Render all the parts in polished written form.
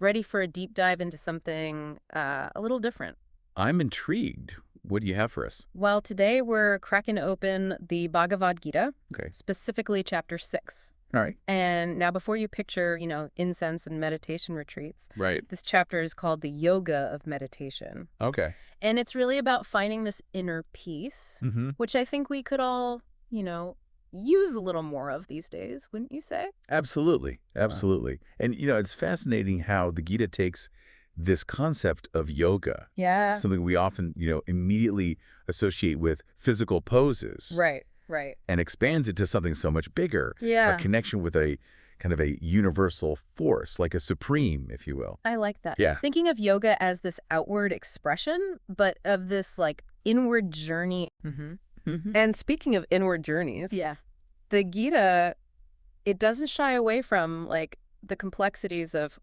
ready for a deep dive into something a little different. I'm intrigued. What do you have for us? Well, today we're cracking open the Bhagavad-gītā, Okay. specifically chapter 6. All right. And now before you picture, incense and meditation retreats, Right. this chapter is called the Yoga of Meditation. Okay. And it's really about finding this inner peace, Mm-hmm. which I think we could all, use a little more of these days, wouldn't you say? Absolutely. Absolutely. And, it's fascinating how the Gita takes this concept of yoga, Yeah. something we often, immediately associate with physical poses. Right. And expands it to something so much bigger. Yeah. A connection with a kind of a universal force, like a supreme, if you will. I like that. Yeah. Thinking of yoga as this outward expression, but of this inward journey. And speaking of inward journeys, the Gita, it doesn't shy away from the complexities of,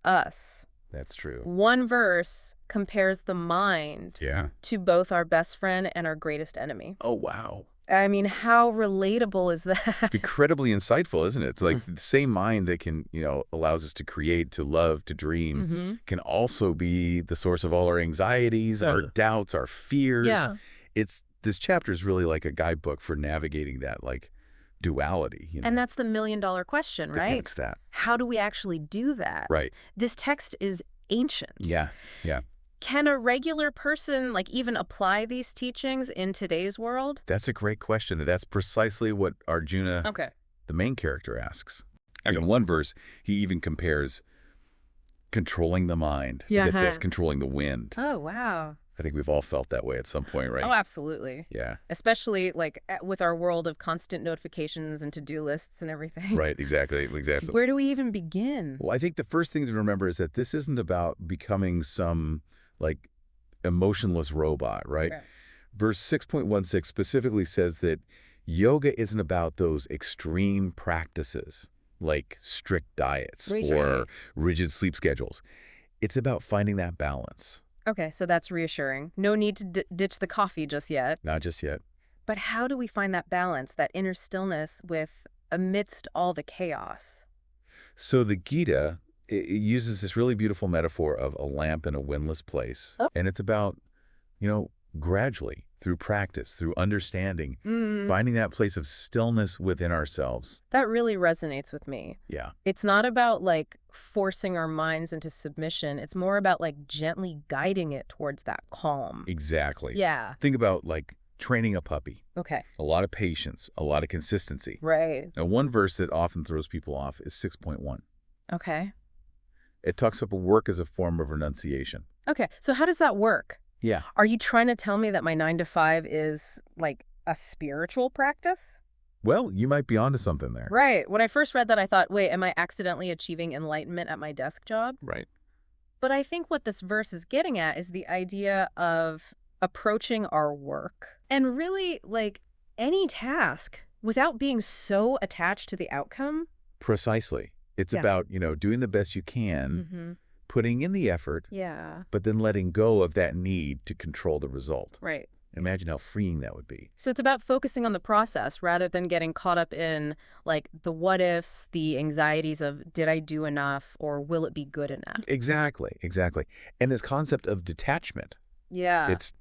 us. That's true. One verse compares the mind Yeah. to both our best friend and our greatest enemy. Oh, wow. I mean, how relatable is that? Incredibly insightful, isn't it? It's like the same mind that can, allows us to create, to love, to dream, can also be the source of all our anxieties, our doubts, our fears. Yeah. This chapter is really like a guidebook for navigating that duality. And that's the million-dollar question, right? That's that. How do we actually do that? Right. This text is ancient. Yeah. Can a regular person even apply these teachings in today's world? That's a great question. That's precisely what Arjuna, the main character, asks. In one verse, he even compares controlling the mind to get this, controlling the wind. Oh, wow. I think we've all felt that way at some point, right? Oh, absolutely. Yeah. Especially with our world of constant notifications and to-do lists and everything. Right, exactly. Where do we even begin? Well, I think the first thing to remember is that this isn't about becoming some emotionless robot, right? Verse 6.16 specifically says that yoga isn't about those extreme practices like strict diets or rigid sleep schedules. It's about finding that balance. Okay, so that's reassuring. No need to ditch the coffee just yet. Not just yet. But how do we find that balance, that inner stillness amidst all the chaos? So the Gita, it uses this really beautiful metaphor of a lamp in a windless place. Oh. And it's about, gradually, through practice, through understanding, finding that place of stillness within ourselves. That really resonates with me. Yeah. It's not about forcing our minds into submission. It's more about gently guiding it towards that calm. Exactly. Yeah. Think about training a puppy. Okay. A lot of patience, a lot of consistency. Right. Now, one verse that often throws people off is 6.1. Okay. It talks about work as a form of renunciation. Okay. So how does that work? Yeah. Are you trying to tell me that my 9 to 5 is a spiritual practice? Well, you might be onto something there. Right. When I first read that, I thought, wait, am I accidentally achieving enlightenment at my desk job? Right. But I think what this verse is getting at is the idea of approaching our work and really any task without being so attached to the outcome. Precisely. It's about, doing the best you can, putting in the effort, but then letting go of that need to control the result. Right. Imagine how freeing that would be. So it's about focusing on the process rather than getting caught up in the what ifs, the anxieties of did I do enough or will it be good enough? Exactly. And this concept of detachment. Yeah. It's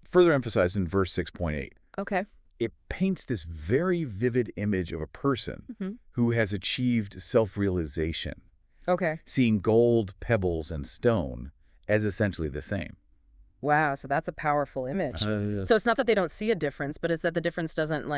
further emphasized in verse 6.8. Okay. It paints this very vivid image of a person who has achieved self-realization. Okay. Seeing gold, pebbles, and stone as essentially the same. Wow, so that's a powerful image. So it's not that they don't see a difference, but it's that the difference doesn't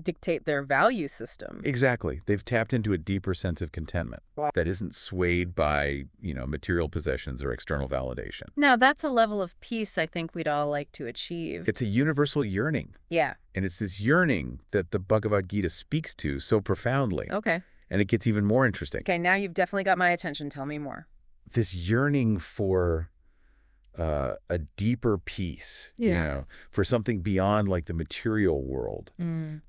dictate their value system. Exactly. They've tapped into a deeper sense of contentment that isn't swayed by, material possessions or external validation. Now, that's a level of peace I think we'd all like to achieve. It's a universal yearning. Yeah. And it's this yearning that the Bhagavad-gītā speaks to so profoundly. Okay. And it gets even more interesting. Okay, now you've definitely got my attention. Tell me more. This yearning for a deeper peace, for something beyond the material world.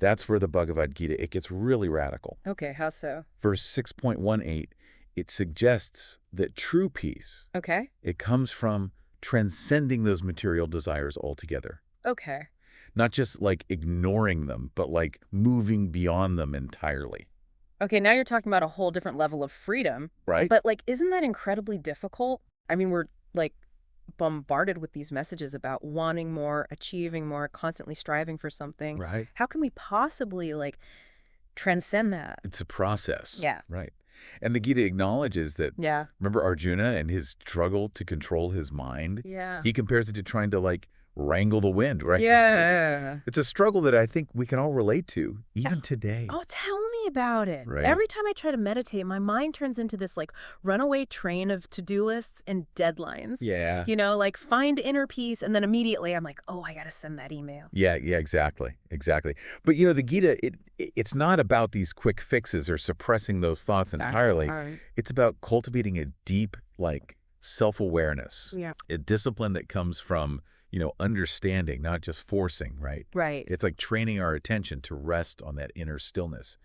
That's where the Bhagavad-gītā, it gets really radical. Okay, how so? Verse 6.18, it suggests that true peace, it comes from transcending those material desires altogether. Okay. Not just ignoring them, but moving beyond them entirely. Okay, now you're talking about a whole different level of freedom. Right. But, like, isn't that incredibly difficult? I mean, we're, like, bombarded with these messages about wanting more, achieving more, constantly striving for something. Right. How can we possibly, like, transcend that? It's a process. Yeah. Right. And the Gita acknowledges that, Yeah. remember Arjuna and his struggle to control his mind? Yeah. He compares it to trying to, like, wrangle the wind, right? Yeah. It's a struggle that I think we can all relate to, even today. Oh, tell me about it. Right. Every time I try to meditate, my mind turns into this, like, runaway train of to-do lists and deadlines. Yeah. You know, like, find inner peace, and then immediately I'm like, oh, I got to send that email. Yeah, exactly. But, the Gita, it's not about these quick fixes or suppressing those thoughts entirely. Right. It's about cultivating a deep, like, self-awareness. Yeah. A discipline that comes from, understanding, not just forcing, right? Right. It's like training our attention to rest on that inner stillness,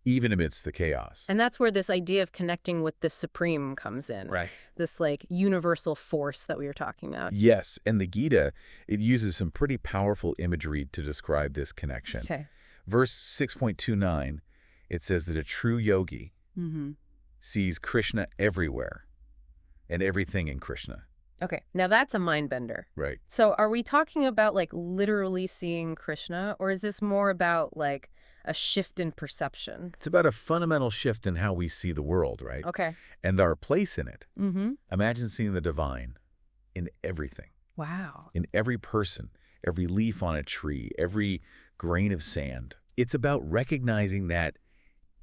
even amidst the chaos. And that's where this idea of connecting with the supreme comes in. Right. This, like, universal force that we were talking about. Yes, and the Gita, it uses some pretty powerful imagery to describe this connection. Okay. Verse 6.29, it says that a true yogi sees Krishna everywhere and everything in Krishna. Okay, now that's a mind bender. Right. So are we talking about, like, literally seeing Krishna, or is this more about, like, a shift in perception? It's about a fundamental shift in how we see the world, right? Okay. And our place in it. Mm-hmm. Imagine seeing the divine in everything. Wow. In every person, every leaf on a tree, every grain of sand. It's about recognizing that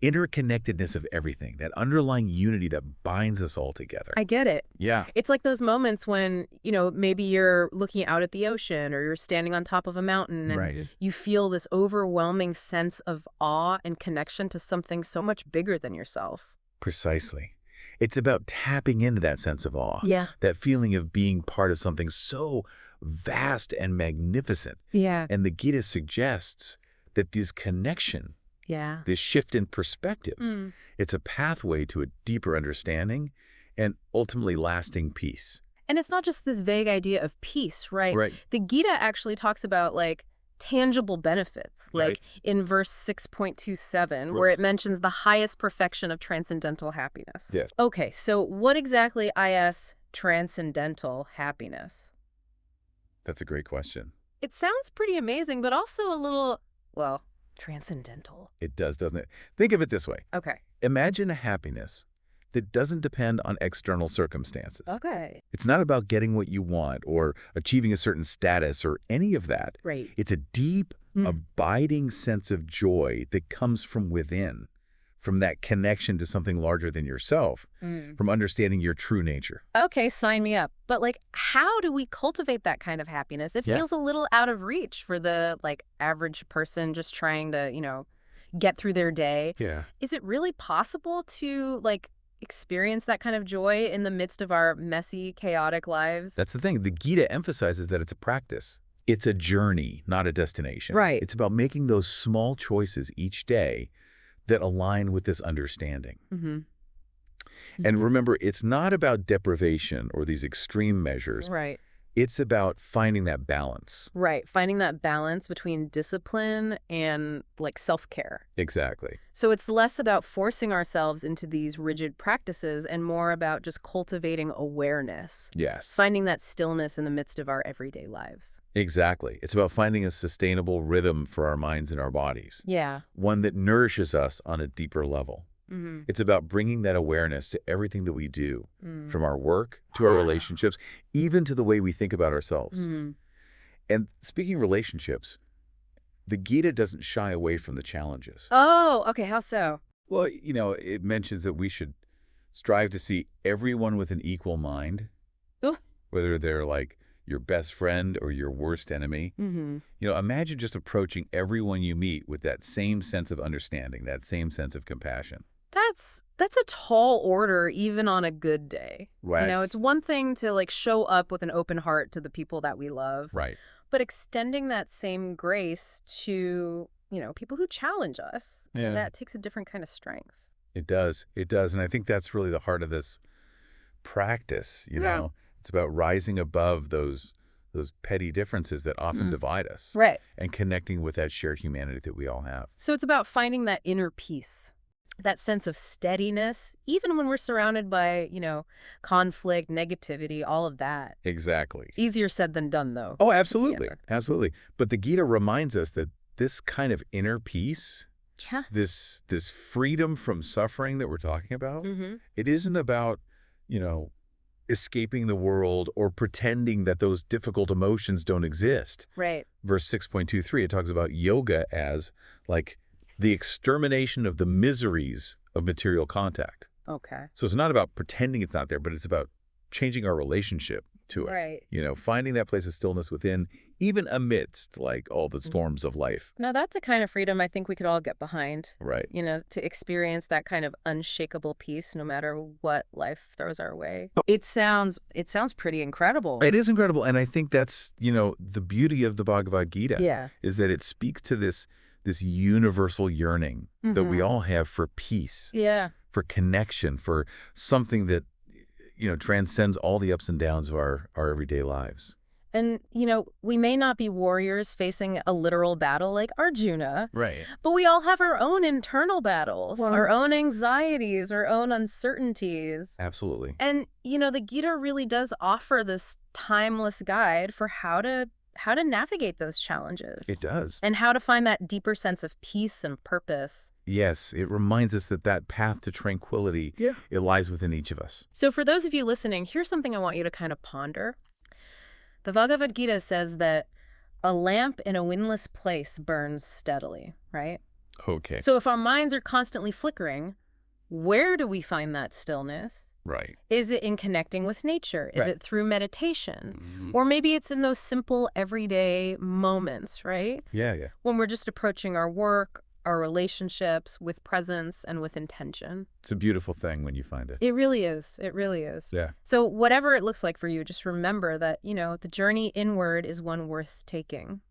interconnectedness of everything, that underlying unity that binds us all together. I get it. Yeah. It's like those moments when, maybe you're looking out at the ocean or you're standing on top of a mountain and you feel this overwhelming sense of awe and connection to something so much bigger than yourself. Precisely. It's about tapping into that sense of awe. Yeah. That feeling of being part of something so vast and magnificent. Yeah. And the Gita suggests that this connection, this shift in perspective, it's a pathway to a deeper understanding and ultimately lasting peace. And it's not just this vague idea of peace, right? Right. The Gita actually talks about, like, tangible benefits, like in verse 6.27, where it mentions the highest perfection of transcendental happiness. Yes. Okay, so what exactly is transcendental happiness? That's a great question. It sounds pretty amazing, but also a little, well, transcendental. It does, doesn't it? Think of it this way. Okay. Imagine a happiness that doesn't depend on external circumstances. Okay. It's not about getting what you want or achieving a certain status or any of that. Right. It's a deep, abiding sense of joy that comes from within, from that connection to something larger than yourself, from understanding your true nature. Okay, sign me up. But, like, how do we cultivate that kind of happiness? It feels a little out of reach for the, like, average person just trying to, get through their day. Yeah. Is it really possible to, like, experience that kind of joy in the midst of our messy, chaotic lives? That's the thing. The Gita emphasizes that it's a practice. It's a journey, not a destination. Right. It's about making those small choices each day that align with this understanding. And remember, it's not about deprivation or these extreme measures. Right. It's about finding that balance. Right. Finding that balance between discipline and, like, self-care. Exactly. So it's less about forcing ourselves into these rigid practices and more about just cultivating awareness. Yes. Finding that stillness in the midst of our everyday lives. Exactly. It's about finding a sustainable rhythm for our minds and our bodies. Yeah. One that nourishes us on a deeper level. It's about bringing that awareness to everything that we do, from our work to our relationships, even to the way we think about ourselves. And speaking of relationships, the Gita doesn't shy away from the challenges. Oh, okay. How so? Well, it mentions that we should strive to see everyone with an equal mind, whether they're like your best friend or your worst enemy. Imagine just approaching everyone you meet with that same sense of understanding, that same sense of compassion. That's a tall order, even on a good day. Right. It's one thing to, like, show up with an open heart to the people that we love. Right. But extending that same grace to, people who challenge us, that takes a different kind of strength. It does. It does. And I think that's really the heart of this practice, know. It's about rising above those petty differences that often divide us. Right. And connecting with that shared humanity that we all have. So it's about finding that inner peace. that sense of steadiness, even when we're surrounded by, conflict, negativity, all of that. Exactly. Easier said than done, though. Oh, absolutely. Absolutely. But the Gita reminds us that this kind of inner peace, this freedom from suffering that we're talking about, it isn't about, escaping the world or pretending that those difficult emotions don't exist. Right. Verse 6.23, it talks about yoga as like the extermination of the miseries of material contact. Okay. So it's not about pretending it's not there, but it's about changing our relationship to it. Right. Finding that place of stillness within, even amidst like all the storms of life. Now, that's a kind of freedom I think we could all get behind. Right. To experience that kind of unshakable peace no matter what life throws our way. It sounds pretty incredible. It is incredible. And I think that's, the beauty of the Bhagavad-gītā is that it speaks to this universal yearning that we all have for peace, for connection, for something that, transcends all the ups and downs of our everyday lives. And, we may not be warriors facing a literal battle like Arjuna. Right. But we all have our own internal battles, our own anxieties, our own uncertainties. Absolutely. And, the Gita really does offer this timeless guide for how to navigate those challenges. It does. And how to find that deeper sense of peace and purpose. Yes, it reminds us that path to tranquility, it lies within each of us. So for those of you listening, here's something I want you to kind of ponder. The Bhagavad-gītā says that a lamp in a windless place burns steadily, right? Okay. So if our minds are constantly flickering, where do we find that stillness? Right. Is it in connecting with nature? Is it through meditation? Or maybe it's in those simple everyday moments, right? Yeah. When we're just approaching our work, our relationships with presence and with intention. It's a beautiful thing when you find it. It really is. It really is. Yeah. So whatever it looks like for you, just remember that, the journey inward is one worth taking.